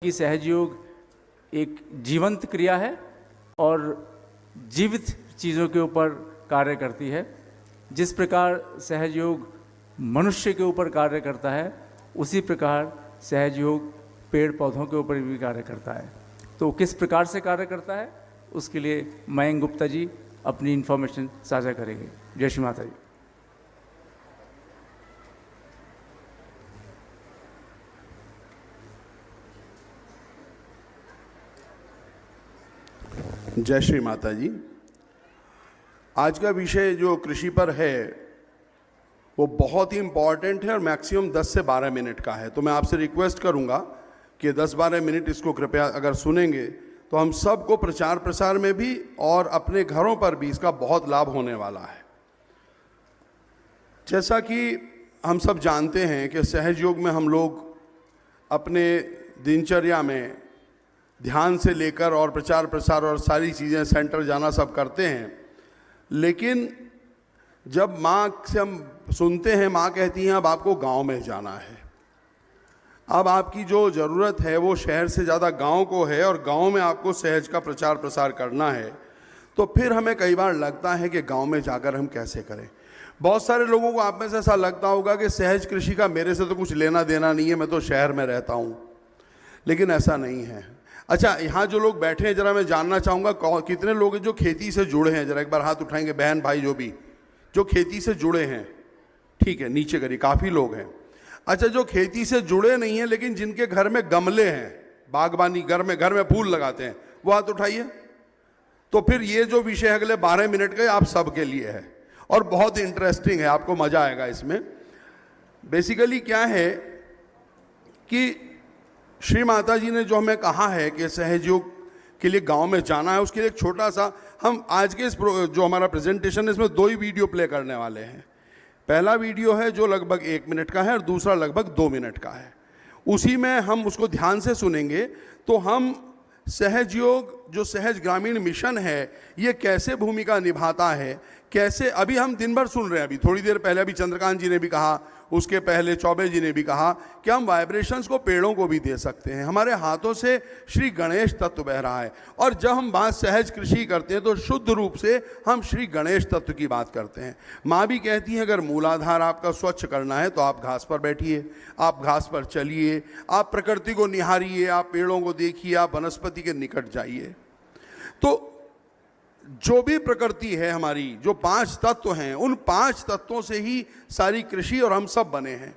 कि सहजयोग एक जीवंत क्रिया है और जीवित चीज़ों के ऊपर कार्य करती है। जिस प्रकार सहजयोग मनुष्य के ऊपर कार्य करता है, उसी प्रकार सहजयोग पेड़ पौधों के ऊपर भी कार्य करता है। तो किस प्रकार से कार्य करता है, उसके लिए मयंक गुप्ता जी अपनी इन्फॉर्मेशन साझा करेंगे। जय श्री माता जी। जय श्री माता जी। आज का विषय जो कृषि पर है वो बहुत ही इम्पॉर्टेंट है और मैक्सिमम 10 से 12 मिनट का है। तो मैं आपसे रिक्वेस्ट करूंगा कि 10-12 मिनट इसको कृपया अगर सुनेंगे तो हम सबको प्रचार प्रसार में भी और अपने घरों पर भी इसका बहुत लाभ होने वाला है। जैसा कि हम सब जानते हैं कि सहजयोग में हम लोग अपने दिनचर्या में ध्यान से लेकर और प्रचार प्रसार और सारी चीज़ें सेंटर जाना सब करते हैं, लेकिन जब माँ से हम सुनते हैं, माँ कहती हैं अब आपको गांव में जाना है, अब आपकी जो ज़रूरत है वो शहर से ज़्यादा गांव को है और गांव में आपको सहज का प्रचार प्रसार करना है, तो फिर हमें कई बार लगता है कि गांव में जाकर हम कैसे करें। बहुत सारे लोगों को आप में से ऐसा लगता होगा कि सहज कृषि का मेरे से तो कुछ लेना देना नहीं है, मैं तो शहर में रहता हूँ, लेकिन ऐसा नहीं है। अच्छा, यहाँ जो लोग बैठे हैं जरा मैं जानना चाहूँगा कितने लोग हैं जो खेती से जुड़े हैं, जरा एक बार हाथ उठाएंगे बहन भाई जो खेती से जुड़े हैं। ठीक है, नीचे करिए, काफ़ी लोग हैं। अच्छा, जो खेती से जुड़े नहीं हैं लेकिन जिनके घर में गमले हैं, बागबानी घर में फूल लगाते हैं, वो हाथ उठाइए। तो फिर ये जो विषय अगले 12 मिनट का आप सबके लिए है और बहुत इंटरेस्टिंग है, आपको मजा आएगा इसमें। बेसिकली क्या है कि श्री माता जी ने जो हमें कहा है कि सहजयोग के लिए गांव में जाना है, उसके लिए एक छोटा सा हम आज के इस जो हमारा प्रेजेंटेशन है इसमें 2 ही वीडियो प्ले करने वाले हैं। पहला वीडियो है जो लगभग 1 मिनट का है और दूसरा लगभग 2 मिनट का है। उसी में हम उसको ध्यान से सुनेंगे तो हम सहजयोग जो सहज ग्रामीण मिशन है ये कैसे भूमिका निभाता है, कैसे अभी हम दिन भर सुन रहे हैं, अभी थोड़ी देर पहले अभी चंद्रकांत जी ने भी कहा, उसके पहले चौबे जी ने भी कहा कि हम वाइब्रेशंस को पेड़ों को भी दे सकते हैं। हमारे हाथों से श्री गणेश तत्व बह रहा है और जब हम बात सहज कृषि करते हैं तो शुद्ध रूप से हम श्री गणेश तत्व की बात करते हैं। माँ भी कहती है अगर मूलाधार आपका स्वच्छ करना है तो आप घास पर बैठिए, आप घास पर चलिए, आप प्रकृति को निहारिए, आप पेड़ों को देखिए, आप वनस्पति के निकट जाइए। तो जो भी प्रकृति है हमारी, जो 5 तत्व हैं, उन 5 तत्वों से ही सारी कृषि और हम सब बने हैं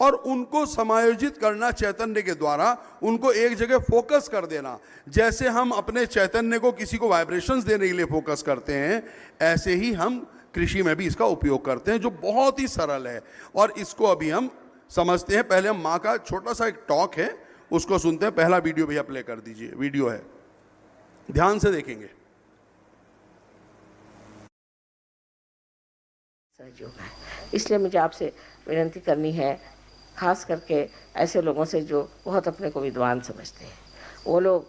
और उनको समायोजित करना चैतन्य के द्वारा, उनको एक जगह फोकस कर देना। जैसे हम अपने चैतन्य को किसी को वाइब्रेशंस देने के लिए फोकस करते हैं, ऐसे ही हम कृषि में भी इसका उपयोग करते हैं, जो बहुत ही सरल है और इसको अभी हम समझते हैं। पहले हम माँ का छोटा सा एक टॉक है, उसको सुनते हैं। पहला वीडियो भैया प्ले कर दीजिए, वीडियो है, ध्यान से देखेंगे। सहयोग है, इसलिए मुझे आपसे विनती करनी है, खास करके ऐसे लोगों से जो बहुत अपने को विद्वान समझते हैं। वो लोग,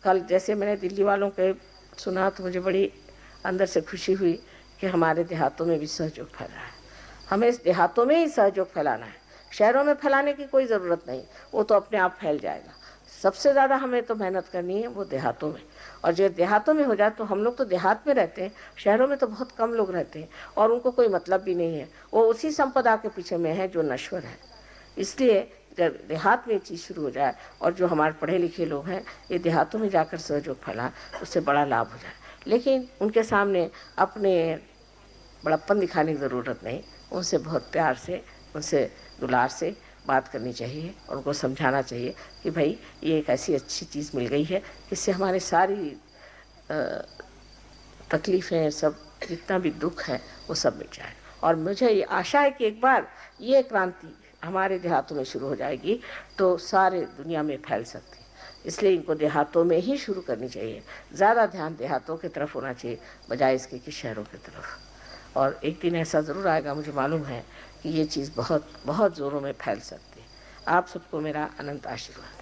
कल जैसे मैंने दिल्ली वालों के सुना तो मुझे बड़ी अंदर से खुशी हुई कि हमारे देहातों में भी सहयोग फैल रहा है। हमें इस देहातों में ही सहयोग फैलाना है, शहरों में फैलाने की कोई ज़रूरत नहीं, वो तो अपने आप फैल जाएगा। सबसे ज़्यादा हमें तो मेहनत करनी है वो देहातों में, और जो देहातों में हो जाए तो हम लोग तो देहात में रहते हैं, शहरों में तो बहुत कम लोग रहते हैं और उनको कोई मतलब भी नहीं है, वो उसी संपदा के पीछे में है जो नश्वर है। इसलिए जब देहात में ये चीज़ शुरू हो जाए और जो हमारे पढ़े लिखे लोग हैं ये देहातों में जाकर सहयोग फैला, उससे बड़ा लाभ हो जाए। लेकिन उनके सामने अपने बड़प्पन दिखाने की ज़रूरत नहीं, उनसे बहुत प्यार से, उनसे दुलार से बात करनी चाहिए और उनको समझाना चाहिए कि भाई ये एक ऐसी अच्छी चीज़ मिल गई है, इससे हमारी सारी तकलीफ़ें, सब जितना भी दुख है वो सब मिट जाए। और मुझे ये आशा है कि एक बार ये क्रांति हमारे देहातों में शुरू हो जाएगी तो सारे दुनिया में फैल सकती है। इसलिए इनको देहातों में ही शुरू करनी चाहिए, ज़्यादा ध्यान देहातों की तरफ होना चाहिए बजाय इसके कि शहरों की तरफ। और एक दिन ऐसा ज़रूर आएगा, मुझे मालूम है कि ये चीज़ बहुत बहुत ज़ोरों में फैल सकती है। आप सबको मेरा अनंत आशीर्वाद।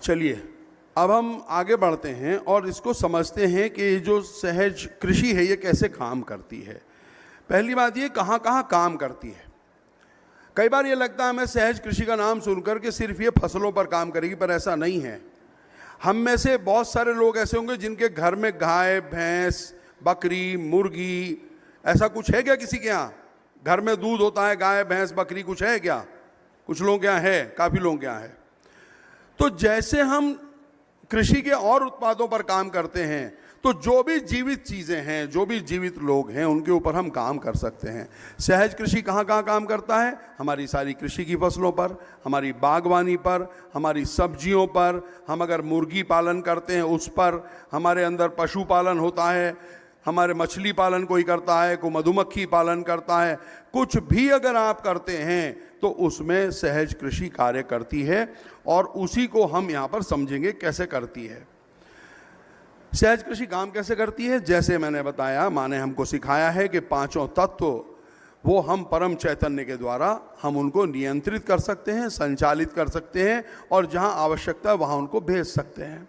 चलिए अब हम आगे बढ़ते हैं और इसको समझते हैं कि ये जो सहज कृषि है ये कैसे काम करती है। पहली बात ये कहाँ कहाँ काम करती है। कई बार ये लगता है हमें सहज कृषि का नाम सुनकर कि सिर्फ ये फसलों पर काम करेगी, पर ऐसा नहीं है। हम में से बहुत सारे लोग ऐसे होंगे जिनके घर में गाय, भैंस, बकरी, मुर्गी, ऐसा कुछ है क्या किसी के यहाँ? घर में दूध होता है, गाय, भैंस, बकरी कुछ है क्या? कुछ लोगों के यहाँ है, काफ़ी लोगों के यहाँ है। तो जैसे हम कृषि के और उत्पादों पर काम करते हैं, तो जो भी जीवित चीज़ें हैं, जो भी जीवित लोग हैं, उनके ऊपर हम काम कर सकते हैं। सहज कृषि कहाँ कहाँ काम करता है? हमारी सारी कृषि की फसलों पर, हमारी बागवानी पर, हमारी सब्जियों पर, हम अगर मुर्गी पालन करते हैं उस पर, हमारे अंदर पशुपालन होता है, हमारे मछली पालन कोई करता है, कोई मधुमक्खी पालन करता है, कुछ भी अगर आप करते हैं तो उसमें सहज कृषि कार्य करती है और उसी को हम यहाँ पर समझेंगे कैसे करती है। सहज कृषि काम कैसे करती है? जैसे मैंने बताया, माँ ने हमको सिखाया है कि पांचों तत्व वो हम परम चैतन्य के द्वारा हम उनको नियंत्रित कर सकते हैं, संचालित कर सकते हैं और जहाँ आवश्यकता है वहाँ उनको भेज सकते हैं।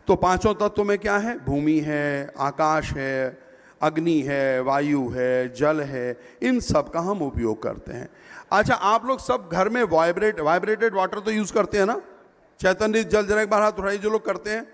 तो पांचों तत्वों में क्या है? भूमि है, आकाश है, अग्नि है, वायु है, जल है, इन सब का हम उपयोग करते हैं। अच्छा, आप लोग सब घर में वाइब्रेटेड वाटर तो यूज़ करते हैं ना? चैतन्य जल, जरा एक बार हाथ उठाइए जो लोग करते हैं।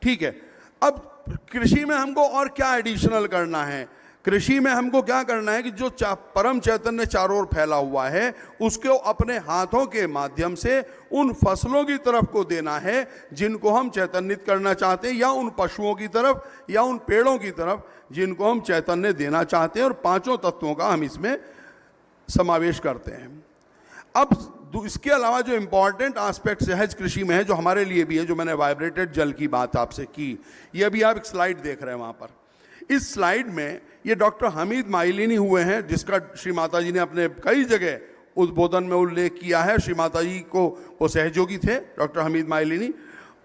ठीक है, अब कृषि में हमको और क्या एडिशनल करना है? कृषि में हमको क्या करना है कि जो परम चैतन्य चारों ओर फैला हुआ है उसको अपने हाथों के माध्यम से उन फसलों की तरफ को देना है जिनको हम चैतन्यित करना चाहते हैं, या उन पशुओं की तरफ या उन पेड़ों की तरफ जिनको हम चैतन्य देना चाहते हैं। और पांचों तत्वों का हम इसमें समावेश करते हैं। अब इसके अलावा जो इम्पॉर्टेंट एस्पेक्ट सहज कृषि में है, जो हमारे लिए भी है, जो मैंने वाइब्रेटेड जल की बात आपसे की, ये अभी आप एक स्लाइड देख रहे हैं वहाँ पर। इस स्लाइड में ये डॉक्टर हमीद माइलिनी हुए हैं, जिसका श्री माता जी ने अपने कई जगह उद्बोधन में उल्लेख किया है। श्री माता जी को वो सहयोगी थे डॉक्टर हमीद माइलिनी,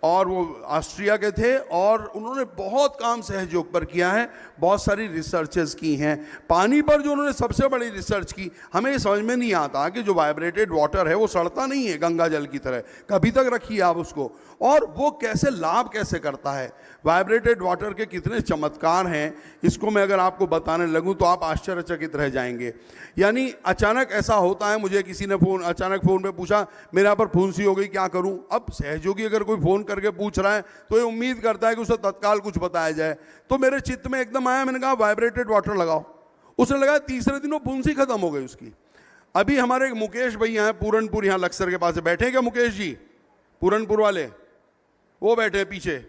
और वो ऑस्ट्रिया के थे और उन्होंने बहुत काम सहयोग पर किया है, बहुत सारी रिसर्चेस की हैं। पानी पर जो उन्होंने सबसे बड़ी रिसर्च की, हमें ये समझ में नहीं आता कि जो वाइब्रेटेड वाटर है वो सड़ता नहीं है गंगा जल की तरह, कभी तक रखिए आप उसको, और वो कैसे लाभ कैसे करता है। वाइब्रेटेड वाटर के कितने चमत्कार हैं, इसको मैं अगर आपको बताने लगूं तो आप आश्चर्यचकित रह जाएंगे। यानी अचानक ऐसा होता है, मुझे किसी ने अचानक फ़ोन पे पूछा मेरे यहाँ पर फुंसी हो गई, क्या करूं? अब सहयोगी अगर कोई फ़ोन करके पूछ रहा है तो ये उम्मीद करता है कि उसे तत्काल कुछ बताया जाए। तो मेरे चित्त में एकदम आया, मैंने कहा वाइब्रेटेड वाटर लगाओ। उसने लगाया, तीसरे दिन वो फुंसी खत्म हो गई उसकी। अभी हमारे मुकेश भैया हैं पूरनपुर, यहाँ लक्सर के पास बैठे, क्या मुकेश जी पूरनपुर वाले? वो बैठे पीछे,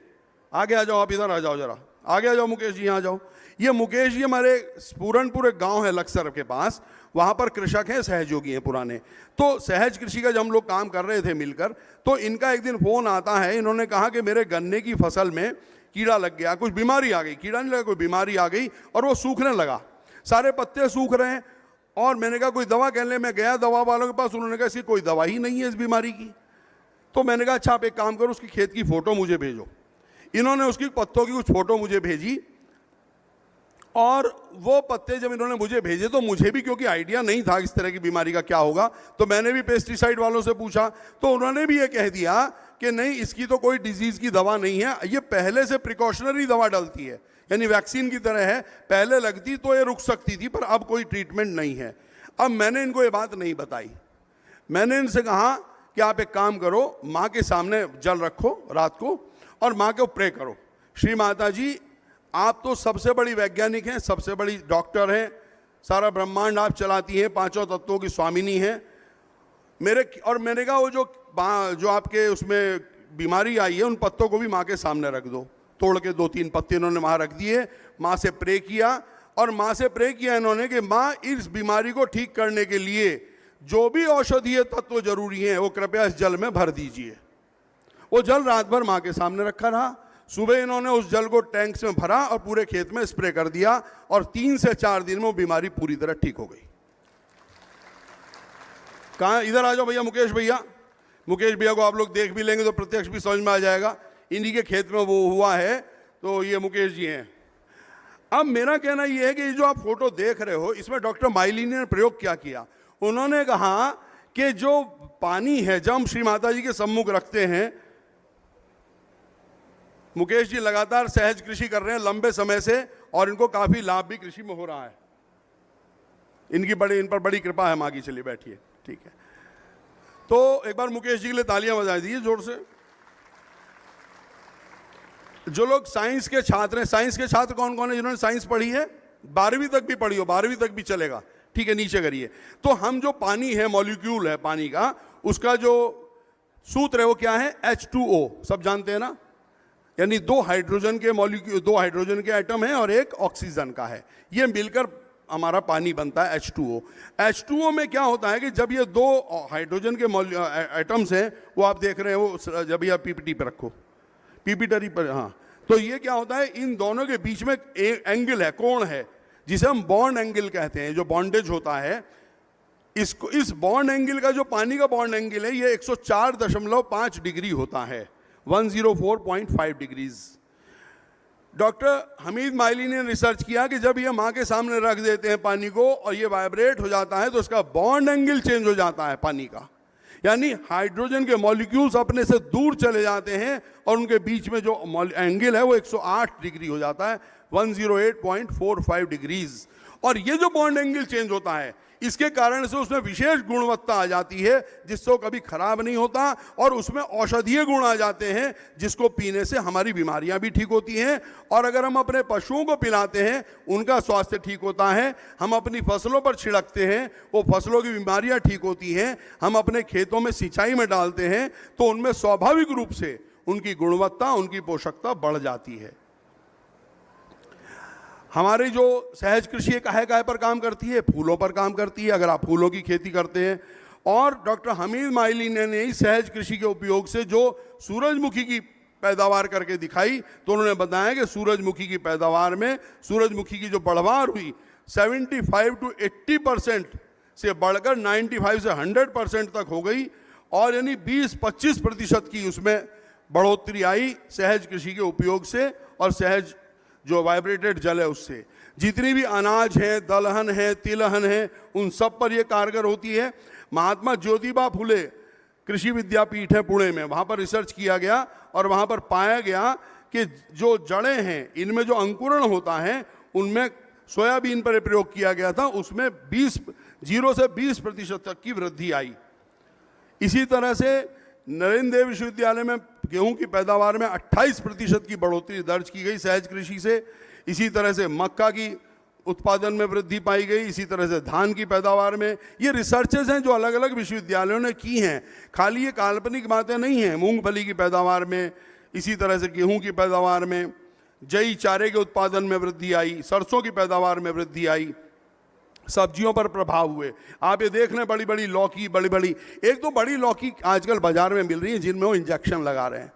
आगे आ जाओ, आप इधर आ जाओ, जरा आगे आ जाओ मुकेश जी, यहाँ जाओ। ये मुकेश जी हमारे पूरनपुर एक गांव है लक्सर के पास, वहाँ पर कृषक हैं, सहयोगी हैं पुराने। तो सहज कृषि का जब हम लोग काम कर रहे थे मिलकर, तो इनका एक दिन फ़ोन आता है, इन्होंने कहा कि मेरे गन्ने की फसल में कीड़ा लग गया, कुछ बीमारी आ गई, कीड़ा नहीं लगा, कोई बीमारी आ गई और वो सूखने लगा, सारे पत्ते सूख रहे हैं। और मैंने कहा कोई दवा कहने, मैं गया दवा वालों के पास, उन्होंने कहा इसकी कोई दवा ही नहीं है इस बीमारी की। तो मैंने कहा अच्छा आप एक काम करो, उसकी खेत की फ़ोटो मुझे भेजो। इन्होंने उसकी पत्तों की कुछ फ़ोटो मुझे भेजी, और वो पत्ते जब इन्होंने मुझे भेजे तो मुझे भी क्योंकि आइडिया नहीं था इस तरह की बीमारी का क्या होगा, तो मैंने भी पेस्टिसाइड वालों से पूछा, तो उन्होंने भी ये कह दिया कि नहीं इसकी तो कोई डिजीज़ की दवा नहीं है, ये पहले से प्रिकॉशनरी दवा डलती है, यानी वैक्सीन की तरह है, पहले लगती तो ये रुक सकती थी पर अब कोई ट्रीटमेंट नहीं है। अब मैंने इनको ये बात नहीं बताई, मैंने इनसे कहा कि आप एक काम करो, माँ के सामने जल रखो रात को और माँ को प्रे करो, श्री माता जी आप तो सबसे बड़ी वैज्ञानिक हैं, सबसे बड़ी डॉक्टर हैं, सारा ब्रह्मांड आप चलाती हैं, पांचों तत्वों की स्वामिनी हैं। मैंने कहा वो जो आपके उसमें बीमारी आई है उन पत्तों को भी माँ के सामने रख दो। तोड़ के 2-3 पत्ते इन्होंने वहाँ रख दिए, माँ से प्रे किया, और माँ से प्रे किया इन्होंने कि माँ इस बीमारी को ठीक करने के लिए जो भी औषधीय तत्व जरूरी हैं वो कृपया इस जल में भर दीजिए। वो जल रात भर माँ के सामने रखा रहा, सुबह इन्होंने उस जल को टैंक्स में भरा और पूरे खेत में स्प्रे कर दिया, और 3 से 4 दिन में वो बीमारी पूरी तरह ठीक हो गई। कहाँ, इधर आ जाओ भैया, मुकेश भैया, मुकेश भैया को आप लोग देख भी लेंगे तो प्रत्यक्ष भी समझ में आ जाएगा, इन्हीं के खेत में वो हुआ है, तो ये मुकेश जी हैं। अब मेरा कहना ये है कि जो आप फोटो देख रहे हो इसमें डॉक्टर माइलिनी ने प्रयोग क्या किया, उन्होंने कहा कि जो पानी है जब हम श्री माता जी के सम्मुख रखते हैं मुकेश जी लगातार सहज कृषि कर रहे हैं लंबे समय से और इनको काफी लाभ भी कृषि में हो रहा है। इन पर बड़ी कृपा है माँ की। चलिए बैठिए, ठीक है। तो एक बार मुकेश जी के लिए तालियां बजा दीजिए जोर से। जो लोग साइंस के छात्र हैं, साइंस के छात्र कौन कौन है जिन्होंने साइंस पढ़ी है? 12वीं तक भी पढ़ी हो, 12वीं तक भी चलेगा, ठीक है, नीचे करिए। तो हम जो पानी है, मॉलिक्यूल है पानी का, उसका जो सूत्र है वो क्या है? H2O, सब जानते हैं ना? यानी 2 हाइड्रोजन के मॉलिक्यूल, 2 हाइड्रोजन के एटम है और एक ऑक्सीजन का है, ये मिलकर हमारा पानी बनता है H2O। H2O में क्या होता है कि जब ये 2 हाइड्रोजन के एटम्स हैं, वो आप देख रहे हैं, वो जब ये पीपीटी पे रखो, पीपीटी पर, हाँ, तो ये क्या होता है, इन दोनों के बीच में एक एंगल है, कोण है, जिसे हम बॉन्ड एंगल कहते हैं, जो बॉन्डेज होता है। इसको, इस बॉन्ड एंगल का, जो पानी का बॉन्ड एंगल है, ये 104.5 डिग्री होता है, 104.5 डिग्रीज। डॉक्टर हमीद माइली ने रिसर्च किया कि जब ये माँ के सामने रख देते हैं पानी को और ये वाइब्रेट हो जाता है, तो उसका बॉन्ड एंगल चेंज हो जाता है पानी का, यानी हाइड्रोजन के मॉलिक्यूल्स अपने से दूर चले जाते हैं और उनके बीच में जो एंगल है वो 108 डिग्री हो जाता है, 108.45 डिग्रीज। और ये जो बॉन्ड एंगल चेंज होता है, इसके कारण से उसमें विशेष गुणवत्ता आ जाती है, जिससे वो कभी खराब नहीं होता, और उसमें औषधीय गुण आ जाते हैं, जिसको पीने से हमारी बीमारियां भी ठीक होती हैं। और अगर हम अपने पशुओं को पिलाते हैं, उनका स्वास्थ्य ठीक होता है। हम अपनी फसलों पर छिड़कते हैं, वो फसलों की बीमारियां ठीक होती हैं। हम अपने खेतों में सिंचाई में डालते हैं, तो उनमें स्वाभाविक रूप से उनकी गुणवत्ता, उनकी पोषकता बढ़ जाती है। हमारी जो सहज कृषि है, काहे काहे पर काम करती है? फूलों पर काम करती है, अगर आप फूलों की खेती करते हैं। और डॉक्टर हमीद माइली ने इस सहज कृषि के उपयोग से जो सूरजमुखी की पैदावार करके दिखाई, तो उन्होंने बताया कि सूरजमुखी की पैदावार में, सूरजमुखी की जो बढ़वार हुई 75 to 80% से बढ़कर 95 से 100% तक हो गई, और यानी 20-25% की उसमें बढ़ोतरी आई सहज कृषि के उपयोग से, और सहज जो वाइब्रेटेड जल है उससे। जितनी भी अनाज है, दलहन है, तिलहन है, उन सब पर यह कारगर होती है। महात्मा ज्योतिबा फुले कृषि विद्यापीठ है पुणे में, वहाँ पर रिसर्च किया गया और वहाँ पर पाया गया कि जो जड़ें हैं, इनमें जो अंकुरण होता है, उनमें सोयाबीन पर प्रयोग किया गया था, उसमें 0 से 20% तक की वृद्धि आई। इसी तरह से नरेंद्र देव विश्वविद्यालय में गेहूं की पैदावार में 28% की बढ़ोतरी दर्ज की गई सहज कृषि से। इसी तरह से मक्का की उत्पादन में वृद्धि पाई गई, इसी तरह से धान की पैदावार में। ये रिसर्चेस हैं जो अलग अलग विश्वविद्यालयों ने की हैं, खाली ये काल्पनिक बातें नहीं हैं। मूंगफली की पैदावार में, इसी तरह से गेहूं की पैदावार में, जई चारे के उत्पादन में वृद्धि आई, सरसों की पैदावार में वृद्धि आई, सब्जियों पर प्रभाव हुए। आप ये देख लें, बड़ी बड़ी लौकी, एक तो बड़ी लौकी आजकल बाजार में मिल रही है जिनमें वो इंजेक्शन लगा रहे हैं,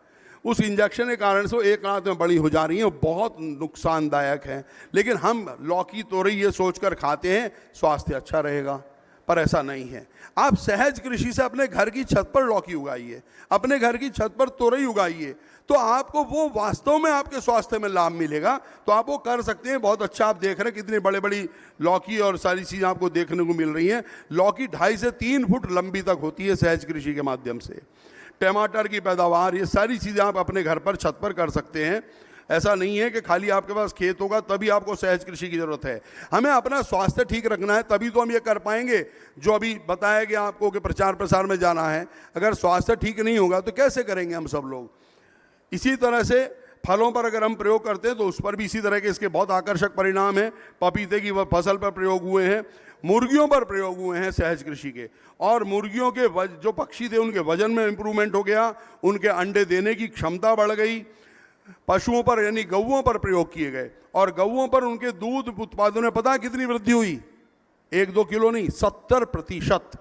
उस इंजेक्शन के कारण से वो एक रात में बड़ी हो जा रही हैं, वो बहुत नुकसानदायक है। लेकिन हम लौकी तोरई ये सोचकर खाते हैं स्वास्थ्य अच्छा रहेगा, पर ऐसा नहीं है। आप सहज कृषि से अपने घर की छत पर लौकी उगाइए, अपने घर की छत पर तोरई उगाइए, तो आपको वो वास्तव में आपके स्वास्थ्य में लाभ मिलेगा। तो आप वो कर सकते हैं। बहुत अच्छा आप देख रहे हैं कितनी बड़ी बड़ी लौकी और सारी चीज़ें आपको देखने को मिल रही हैं। लौकी 2.5 से 3 फुट लंबी तक होती है सहज कृषि के माध्यम से। टमाटर की पैदावार, ये सारी चीज़ें आप अपने घर पर छत पर कर सकते हैं। ऐसा नहीं है कि खाली आपके पास खेत होगा तभी आपको सहज कृषि की जरूरत है। हमें अपना स्वास्थ्य ठीक रखना है, तभी तो हम ये कर पाएंगे जो अभी बताया गया आपको कि प्रचार प्रसार में जाना है। अगर स्वास्थ्य ठीक नहीं होगा तो कैसे करेंगे हम सब लोग। इसी तरह से फलों पर अगर हम प्रयोग करते हैं तो उस पर भी इसी तरह के इसके बहुत आकर्षक परिणाम हैं। पपीते की फसल पर प्रयोग हुए हैं, मुर्गियों पर प्रयोग हुए हैं सहज कृषि के, और मुर्गियों के जो पक्षी थे उनके वजन में इंप्रूवमेंट हो गया, उनके अंडे देने की क्षमता बढ़ गई। पशुओं पर यानी गौओं पर प्रयोग किए गए, और गौओं पर उनके दूध उत्पादन में पता कितनी वृद्धि हुई? 1-2 किलो नहीं, 70%।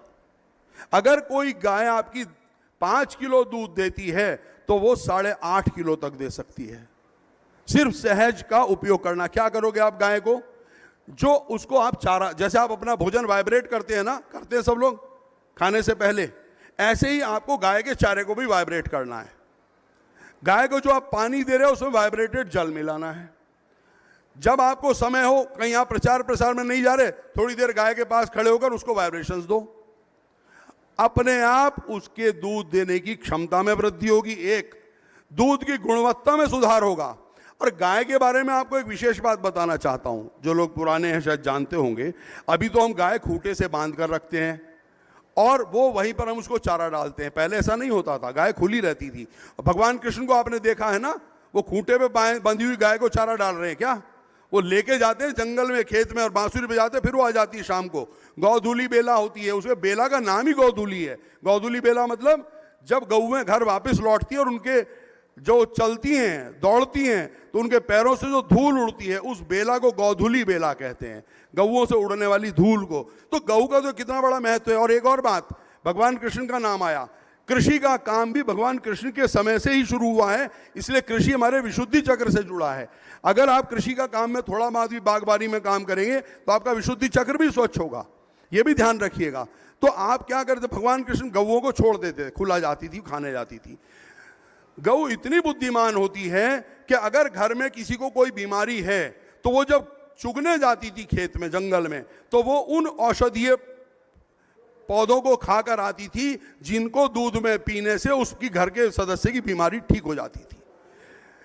अगर कोई गाय आपकी 5 किलो दूध देती है तो वो 8.5 किलो तक दे सकती है। सिर्फ सहज का उपयोग करना। क्या करोगे आप गाय को? जो उसको आप चारा, जैसे आप अपना भोजन वाइब्रेट करते हैं ना, करते हैं सब लोग खाने से पहले, ऐसे ही आपको गाय के चारे को भी वाइब्रेट करना है। गाय को जो आप पानी दे रहे हो उसमें वाइब्रेटेड जल मिलाना है। जब आपको समय हो, कहीं आप प्रचार प्रसार में नहीं जा रहे, थोड़ी देर गाय के पास खड़े होकर उसको वाइब्रेशंस दो, अपने आप उसके दूध देने की क्षमता में वृद्धि होगी। एक दूध की गुणवत्ता में सुधार होगा। और गाय के बारे में आपको एक विशेष बात बताना चाहता हूं, जो लोग पुराने हैं शायद जानते होंगे। अभी तो हम गाय खूंटे से बांध कर रखते हैं और वो वहीं पर हम उसको चारा डालते हैं। पहले ऐसा नहीं होता था, गाय खुली रहती थी। भगवान कृष्ण को आपने देखा है ना, वो खूंटे पे बंधी हुई गाय को चारा डाल रहे हैं क्या? वो लेके जाते हैं जंगल में, खेत में, और बांसुरी बजाते हैं, फिर वो आ जाती है शाम को। गौधूली बेला होती है, उसके बेला का नाम ही गौधूली है। गौधूली बेला मतलब जब गौएं घर वापस लौटती है और उनके जो चलती हैं, दौड़ती हैं, तो उनके पैरों से जो धूल उड़ती है, उस बेला को गौधूली बेला कहते हैं, गौओं से उड़ने वाली धूल को। तो गौ का तो कितना बड़ा महत्व है। और एक और बात, भगवान कृष्ण का नाम आया, कृषि का काम भी भगवान कृष्ण के समय से ही शुरू हुआ है, इसलिए कृषि हमारे विशुद्धि चक्र से जुड़ा है। अगर आप कृषि का काम में थोड़ा बहुत भी बागबानी में काम करेंगे तो आपका विशुद्धि चक्र भी स्वच्छ होगा, ये भी ध्यान रखिएगा। तो आप क्या करते, भगवान कृष्ण गौओं को छोड़ देते थे, खुला जाती थी, खाने जाती थी। गौ इतनी बुद्धिमान होती है कि अगर घर में किसी को कोई बीमारी है तो वो जब चुगने जाती थी खेत में, जंगल में, तो वो उन औषधीय पौधों को खाकर आती थी जिनको दूध में पीने से उसकी घर के सदस्य की बीमारी ठीक हो जाती थी।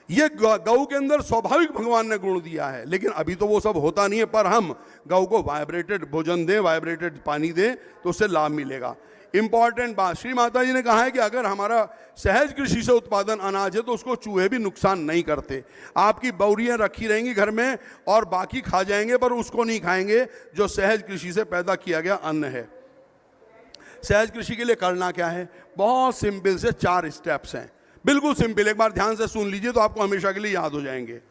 ये गौ के अंदर स्वाभाविक भगवान ने गुण दिया है, लेकिन अभी तो वो सब होता नहीं है। पर हम गौ को वाइब्रेटेड भोजन दें, वाइब्रेटेड पानी दें, तो उससे लाभ मिलेगा। इंपॉर्टेंट बात, श्री माता जी ने कहा है कि अगर हमारा सहज कृषि से उत्पादन अनाज है तो उसको चूहे भी नुकसान नहीं करते। आपकी बौरियां रखी रहेंगी घर में और बाकी खा जाएंगे, पर उसको नहीं खाएंगे जो सहज कृषि से पैदा किया गया अन्न है। सहज कृषि के लिए करना क्या है? बहुत सिंपल से 4 स्टेप्स हैं, बिल्कुल सिंपल। एक बार ध्यान से सुन लीजिए तो आपको हमेशा के लिए याद हो जाएंगे।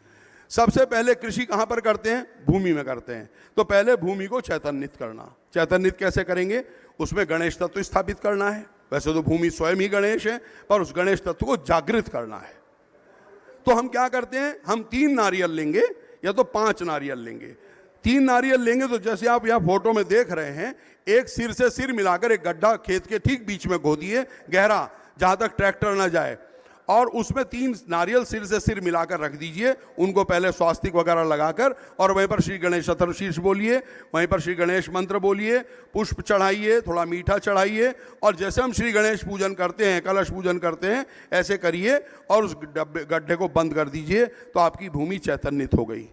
सबसे पहले कृषि कहां पर करते हैं? भूमि में करते हैं। तो पहले भूमि को चैतन्यित करना। चैतन्यित कैसे करेंगे? उसमें गणेश तत्व स्थापित करना है। वैसे तो भूमि स्वयं ही गणेश है, पर उस गणेश तत्व को जागृत करना है। तो हम क्या करते हैं, हम 3 नारियल लेंगे या तो 5 नारियल लेंगे। 3 नारियल लेंगे तो जैसे आप यहाँ फोटो में देख रहे हैं, एक सिर से सिर मिलाकर एक गड्ढा खेत के ठीक बीच में खो दिए, गहरा, जहां तक ट्रैक्टर ना जाए, और उसमें 3 नारियल सिर से सिर मिलाकर रख दीजिए। उनको पहले स्वास्तिक वगैरह लगाकर, और वहीं पर श्री गणेश शतशीर्ष बोलिए, वहीं पर श्री गणेश मंत्र बोलिए, पुष्प चढ़ाइए, थोड़ा मीठा चढ़ाइए, और जैसे हम श्री गणेश पूजन करते हैं, कलश पूजन करते हैं, ऐसे करिए और उस गड्ढे को बंद कर दीजिए। तो आपकी भूमि चैतन्यित हो गई।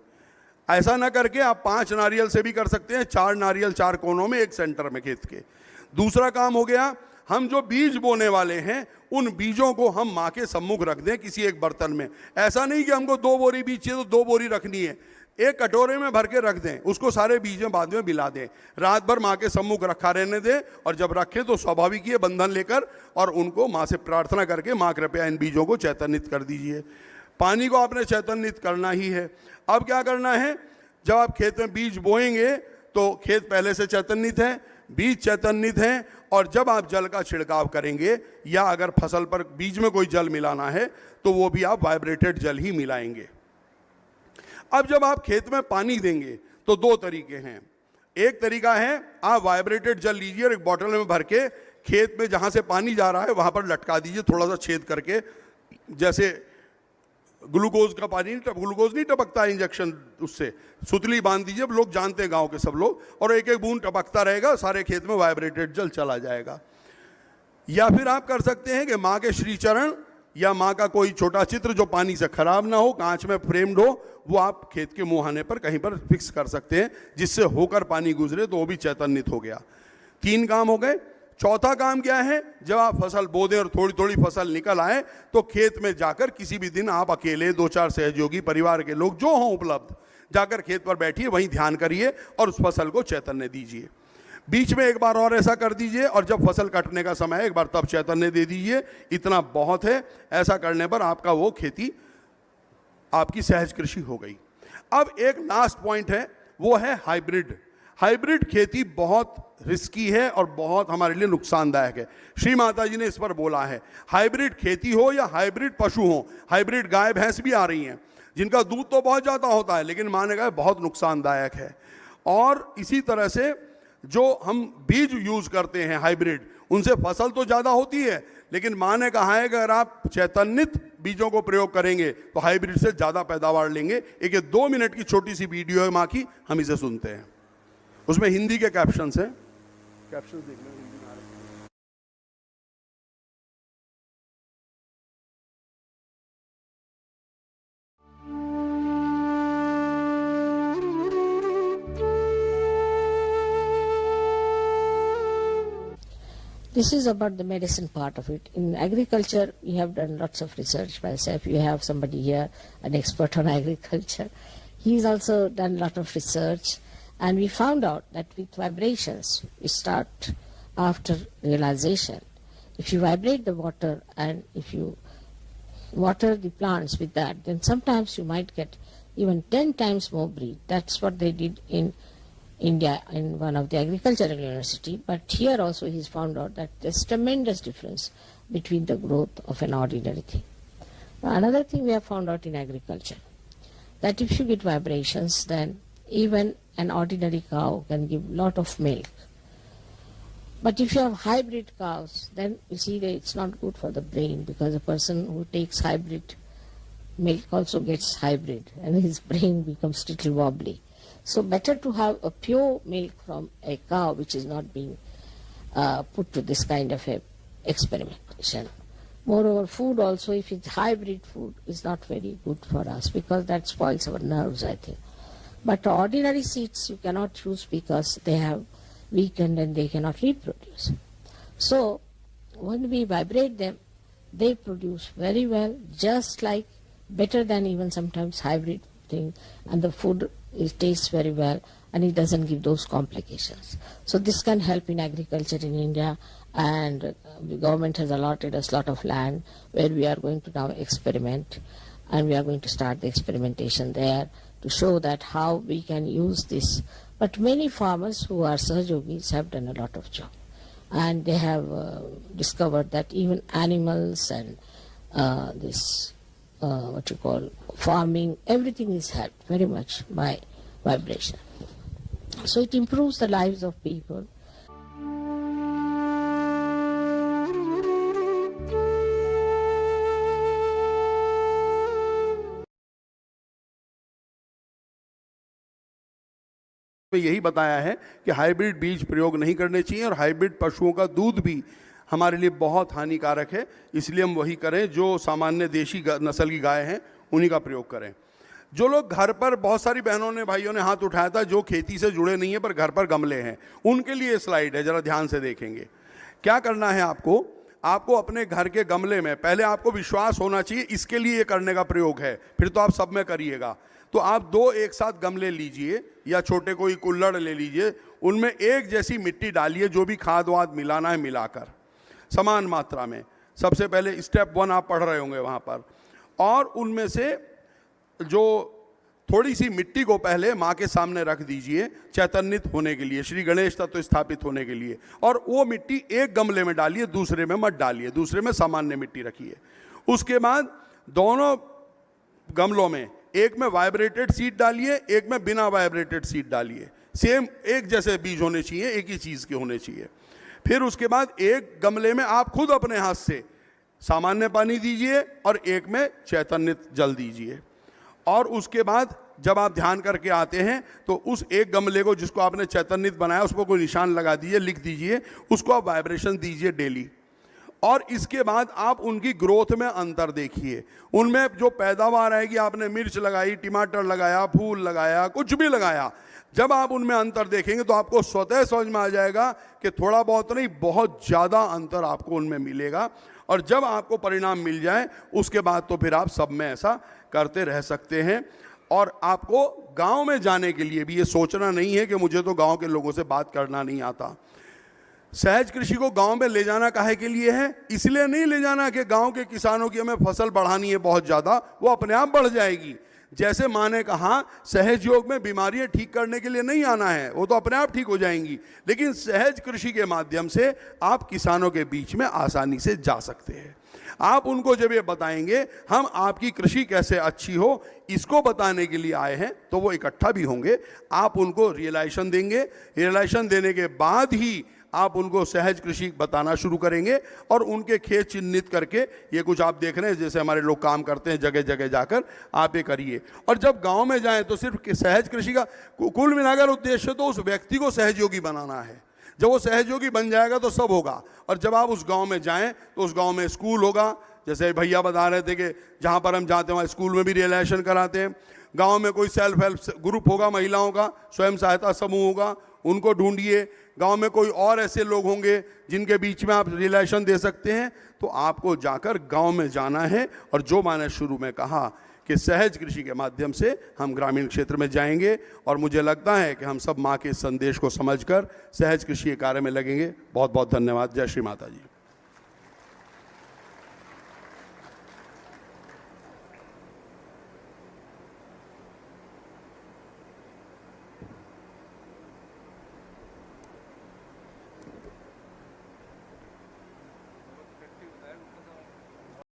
ऐसा ना करके आप 5 नारियल से भी कर सकते हैं, 4 नारियल 4 कोनों में, एक सेंटर में खेत के। दूसरा काम हो गया, हम जो बीज बोने वाले हैं उन बीजों को हम माँ के सम्मुख रख दें किसी एक बर्तन में। ऐसा नहीं कि हमको 2 बोरी बीज चाहिए तो 2 बोरी रखनी है, एक कटोरे में भर के रख दें, उसको सारे बीज में बाद में मिला दें, रात भर माँ के सम्मुख रखा रहने दें, और जब रखें तो स्वाभाविक ये बंधन लेकर और उनको माँ से प्रार्थना करके, माँ कृपया इन बीजों को चैतन्यित कर दीजिए। पानी को आपने चैतन्यित करना ही है। अब क्या करना है, जब आप खेत में बीज बोएंगे तो खेत पहले से चैतन्यित है, बीज चैतन्यित हैं, और जब आप जल का छिड़काव करेंगे या अगर फसल पर बीज में कोई जल मिलाना है तो वो भी आप वाइब्रेटेड जल ही मिलाएंगे। अब जब आप खेत में पानी देंगे तो 2 तरीके हैं। एक तरीका है, आप वाइब्रेटेड जल लीजिए और एक बॉटल में भर के खेत में जहां से पानी जा रहा है वहां पर लटका दीजिए, थोड़ा सा छेद करके, जैसे ग्लूकोज का पानी, ग्लूकोज नहीं टपकता इंजेक्शन, उससे सुतली बांध दीजिए, लोग जानते हैं गांव के सब लोग, और एक एक बूंद टपकता रहेगा, सारे खेत में वाइब्रेटेड जल चला जाएगा। या फिर आप कर सकते हैं कि माँ के श्री चरण या माँ का कोई छोटा चित्र जो पानी से खराब ना हो, कांच में फ्रेम्ड हो, वो आप खेत के मुहाने पर कहीं पर फिक्स कर सकते हैं, जिससे होकर पानी गुजरे तो वो भी चैतन्यित हो गया। 3 काम हो गए। चौथा काम क्या है, जब आप फसल बो दें और थोड़ी थोड़ी फसल निकल आए तो खेत में जाकर किसी भी दिन आप अकेले 2-4 सहयोगी, परिवार के लोग जो हों उपलब्ध, जाकर खेत पर बैठिए, वहीं ध्यान करिए और उस फसल को चैतन्य दीजिए। बीच में एक बार और ऐसा कर दीजिए, और जब फसल कटने का समय है एक बार तब चैतन्य दे दीजिए। इतना बहुत है। ऐसा करने पर आपका वो खेती, आपकी सहज कृषि हो गई। अब एक लास्ट पॉइंट है, वो है हाइब्रिड। हाइब्रिड खेती बहुत रिस्की है और बहुत हमारे लिए नुकसानदायक है। श्री माता जी ने इस पर बोला है, हाइब्रिड खेती हो या हाइब्रिड पशु हो, हाइब्रिड गाय भैंस भी आ रही हैं जिनका दूध तो बहुत ज़्यादा होता है, लेकिन माने गए बहुत नुकसानदायक है। और इसी तरह से जो हम बीज यूज करते हैं हाइब्रिड, उनसे फसल तो ज़्यादा होती है, लेकिन माँ ने कहा है कि अगर आप चैतन्यित बीजों को प्रयोग करेंगे तो हाइब्रिड से ज़्यादा पैदावार लेंगे। एक 2 मिनट की छोटी सी वीडियो है माँ की, हम इसे सुनते हैं। उसमें हिंदी के कैप्शंस हैं, कैप्शंस देख लें। This is about the medicine part of it. In agriculture, we have done lots of research myself. You have somebody here, an expert on agriculture. He's also done a lot of research, and we found out that with vibrations, we start after realization. If you vibrate the water and if you water the plants with that, then sometimes you might get even 10 times more breed. That's what they did in India in one of the agricultural university. But here also he's found out that there's tremendous difference between the growth of an ordinary thing. Now, another thing we have found out in agriculture, that if you get vibrations, then even an ordinary cow can give lot of milk. But if you have hybrid cows, then you see that it's not good for the brain, because a person who takes hybrid milk also gets hybrid and his brain becomes little wobbly. So better to have a pure milk from a cow which is not being put to this kind of a experimentation. Moreover, food also, if it's hybrid food, is not very good for us, because that spoils our nerves, I think. But ordinary seeds you cannot use because they have weakened and they cannot reproduce. So when we vibrate them, they produce very well, just like better than even sometimes hybrid thing, and the food tastes very well and it doesn't give those complications. So this can help in agriculture in India, and the government has allotted us a lot of land where we are going to now experiment, and we are going to start the experimentation there to show that how we can use this. But many farmers who are Sahajogis have done a lot of job, and they have discovered that even animals and farming, everything is helped very much by vibration. So it improves the lives of people. यही बताया है कि hybrid बीज प्रयोग नहीं करने चाहिए, और हाइब्रिड पशुओं का दूध भी हमारे लिए बहुत हानिकारक है, इसलिए हम वही करें जो सामान्य देशी नस्ल की गाय हैं, उन्हीं का प्रयोग करें। जो लोग घर पर, बहुत सारी बहनों ने, भाइयों ने हाथ उठाया था जो खेती से जुड़े नहीं है पर घर पर गमले हैं, उनके लिए स्लाइड है, जरा ध्यान से देखेंगे। क्या करना है आपको अपने घर के गमले में, पहले आपको विश्वास होना चाहिए इसके लिए ये करने का प्रयोग है, फिर तो आप सब में करिएगा। तो आप 2 एक साथ गमले लीजिए या छोटे कोई कुल्हड़ ले लीजिए, उनमें एक जैसी मिट्टी डालिए, जो भी खाद वाद मिलाना है मिलाकर समान मात्रा में। सबसे पहले स्टेप 1 आप पढ़ रहे होंगे वहाँ पर, और उनमें से जो थोड़ी सी मिट्टी को पहले माँ के सामने रख दीजिए चैतन्यित होने के लिए, श्री गणेश तत्व स्थापित होने के लिए, और वो मिट्टी एक गमले में डालिए, दूसरे में मत डालिए, दूसरे में सामान्य मिट्टी रखिए। उसके बाद दोनों गमलों में एक में वाइब्रेटेड सीड डालिए, एक में बिना वाइब्रेटेड सीड डालिए। सेम एक जैसे बीज होने चाहिए, एक ही चीज़ के होने चाहिए। फिर उसके बाद एक गमले में आप खुद अपने हाथ से सामान्य पानी दीजिए और एक में चैतन्यित जल दीजिए। और उसके बाद जब आप ध्यान करके आते हैं तो उस एक गमले को जिसको आपने चैतन्यित बनाया उस पर कोई निशान लगा दीजिए, लिख दीजिए, उसको आप वाइब्रेशन दीजिए डेली। और इसके बाद आप उनकी ग्रोथ में अंतर देखिए, उनमें जो पैदावार आएगी, आपने मिर्च लगाई, टमाटर लगाया, फूल लगाया, कुछ भी लगाया, जब आप उनमें अंतर देखेंगे तो आपको स्वतः समझ में आ जाएगा कि थोड़ा बहुत नहीं, बहुत ज़्यादा अंतर आपको उनमें मिलेगा। और जब आपको परिणाम मिल जाए उसके बाद तो फिर आप सब में ऐसा करते रह सकते हैं। और आपको गांव में जाने के लिए भी ये सोचना नहीं है कि मुझे तो गांव के लोगों से बात करना नहीं आता। सहज कृषि को गांव में ले जाना काहे के लिए है? इसलिए नहीं ले जाना कि गांव के किसानों की हमें फसल बढ़ानी है बहुत ज़्यादा, वो अपने आप बढ़ जाएगी। जैसे माँ ने कहा, सहज योग में बीमारियां ठीक करने के लिए नहीं आना है, वो तो अपने आप ठीक हो जाएंगी। लेकिन सहज कृषि के माध्यम से आप किसानों के बीच में आसानी से जा सकते हैं। आप उनको जब ये बताएंगे हम आपकी कृषि कैसे अच्छी हो, इसको बताने के लिए आए हैं, तो वो इकट्ठा भी होंगे। आप उनको रियलाइजेशन देंगे, रियलाइजेशन देने के बाद ही आप उनको सहज कृषि बताना शुरू करेंगे। और उनके खेत चिन्हित करके, ये कुछ आप देख रहे हैं जैसे हमारे लोग काम करते हैं जगह जगह जाकर, आप ये करिए। और जब गांव में जाएं तो सिर्फ सहज कृषि का कुल मिलाकर उद्देश्य तो उस व्यक्ति को सहयोगी बनाना है। जब वो सहयोगी बन जाएगा तो सब होगा। और जब आप उस गांव में जाएं तो उस गांव में स्कूल होगा, जैसे भैया बता रहे थे कि जहाँ पर हम जाते हैं वहाँ स्कूल में भी रियलाइजेशन कराते हैं। गांव में कोई सेल्फ हेल्प ग्रुप होगा, महिलाओं का स्वयं सहायता समूह होगा, उनको ढूंढिए। गांव में कोई और ऐसे लोग होंगे जिनके बीच में आप रिलेशन दे सकते हैं, तो आपको जाकर गांव में जाना है। और जो मैंने शुरू में कहा कि सहज कृषि के माध्यम से हम ग्रामीण क्षेत्र में जाएंगे, और मुझे लगता है कि हम सब माँ के संदेश को समझकर सहज कृषि के कार्य में लगेंगे। बहुत बहुत धन्यवाद। जय श्री माता जी।